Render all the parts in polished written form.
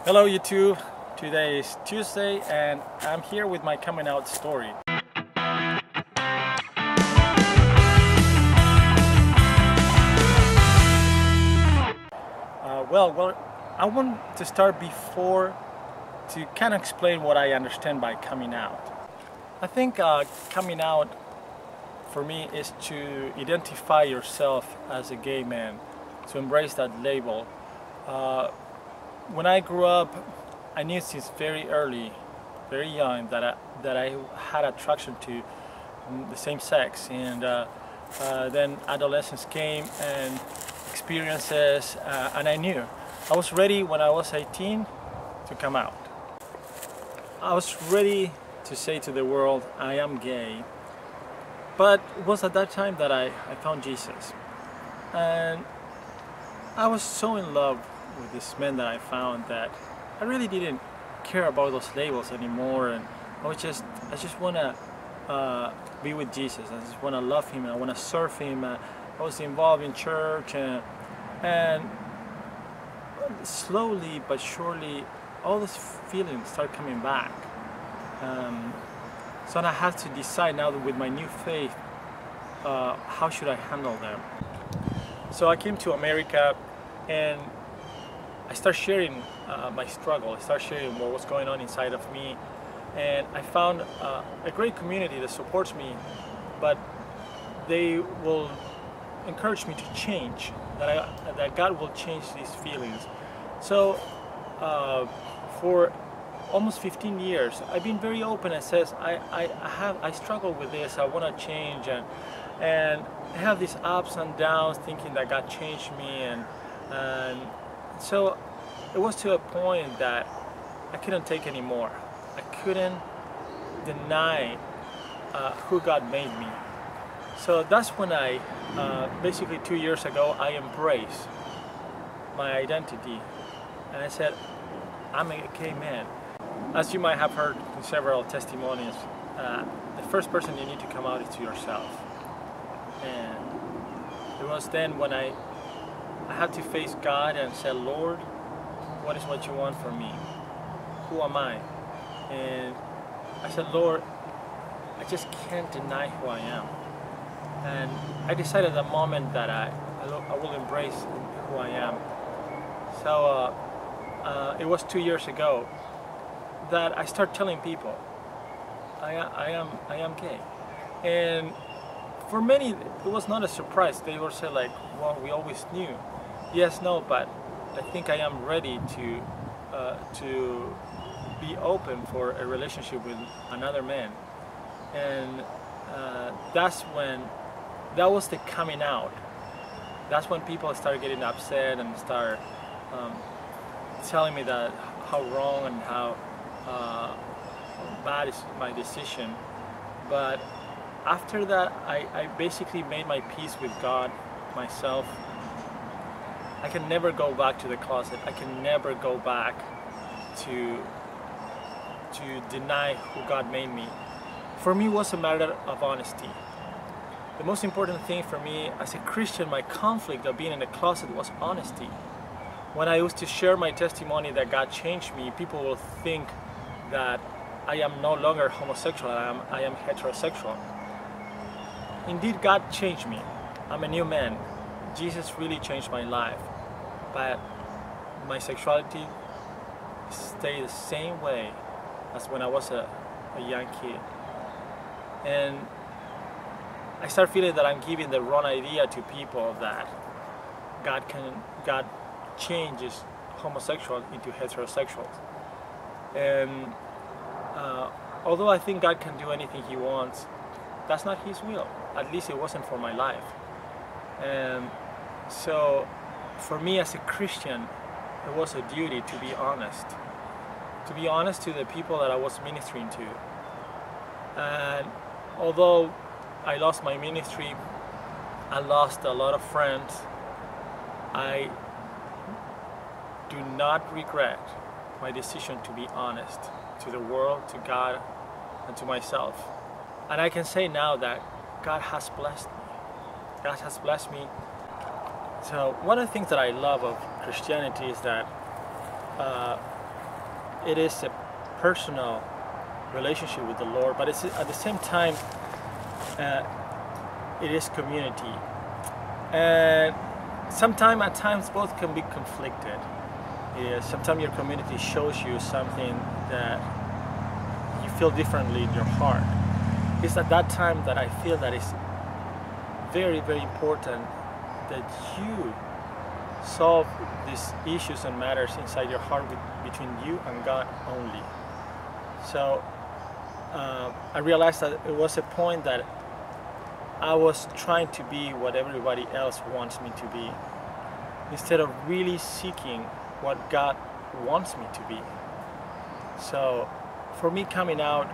Hello YouTube, today is Tuesday and I'm here with my coming out story. Well, I want to start before to kind of explain what I understand by coming out. I think coming out for me is to identify yourself as a gay man, to embrace that label. When I grew up, I knew since very early, very young, that I had attraction to the same sex, and then adolescence came and experiences, and I knew. I was ready when I was 18 to come out. I was ready to say to the world, I am gay, but it was at that time that I found Jesus. And I was so in love with this man that I found that I really didn't care about those labels anymore, and I just want to be with Jesus. I just want to love him, and I want to serve him. I was involved in church, and slowly but surely all those feelings start coming back. So I had to decide now that with my new faith, how should I handle them. So I came to America and I started sharing my struggle. I started sharing what was going on inside of me, and I found a great community that supports me, but they will encourage me to change, that God will change these feelings. So for almost 15 years, I've been very open and says I struggle with this. I want to change, and I have these ups and downs, thinking that God changed me, and so it was to a point that I couldn't take anymore. I couldn't deny who God made me. So that's when I, basically 2 years ago, I embraced my identity, and I said, I'm a gay man. As you might have heard in several testimonies, the first person you need to come out is to yourself. And it was then when I had to face God and say, Lord, what is what you want from me? Who am I? And I said, Lord, I just can't deny who I am. And I decided at the moment that I will embrace who I am. So it was 2 years ago that I started telling people I am gay. And for many, it was not a surprise. They were saying like, well, we always knew. Yes, no, but I think I am ready to be open for a relationship with another man. And that was the coming out. That's when people started getting upset and start telling me that how wrong and how bad is my decision. But after that, I basically made my peace with God, myself. I can never go back to the closet. I can never go back to deny who God made me. For me, it was a matter of honesty. The most important thing for me as a Christian, my conflict of being in the closet was honesty. When I used to share my testimony that God changed me, people will think that I am no longer homosexual, I am heterosexual. Indeed, God changed me. I'm a new man. Jesus really changed my life. But my sexuality stayed the same way as when I was a young kid. And I start feeling that I'm giving the wrong idea to people that God changes homosexuals into heterosexuals. And although I think God can do anything He wants, that's not His will. At least it wasn't for my life. And so for me as a Christian, it was a duty to be honest. To be honest to the people that I was ministering to. And although I lost my ministry, I lost a lot of friends, I do not regret my decision to be honest to the world, to God, and to myself. And I can say now that God has blessed me. God has blessed me. So one of the things that I love of Christianity is that it is a personal relationship with the Lord, but it's at the same time it is community. And sometimes, at times, both can be conflicted. Sometimes your community shows you something that you feel differently in your heart. It's at that time that I feel that it's very, very important that you solve these issues and matters inside your heart between you and God only. So I realized that it was a point that I was trying to be what everybody else wants me to be, instead of really seeking what God wants me to be. So for me, coming out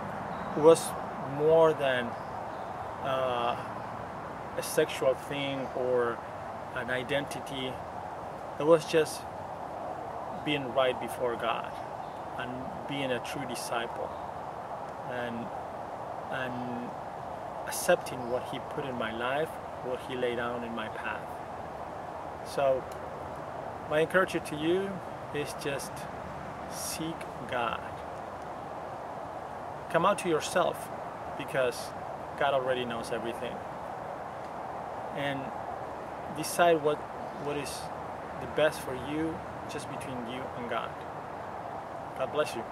was more than a sexual thing or an identity. It was just being right before God and being a true disciple, and accepting what He put in my life, what He laid down in my path. So my encouragement to you is just seek God. Come out to yourself, because God already knows everything. And decide what is the best for you, just between you and God. God bless you.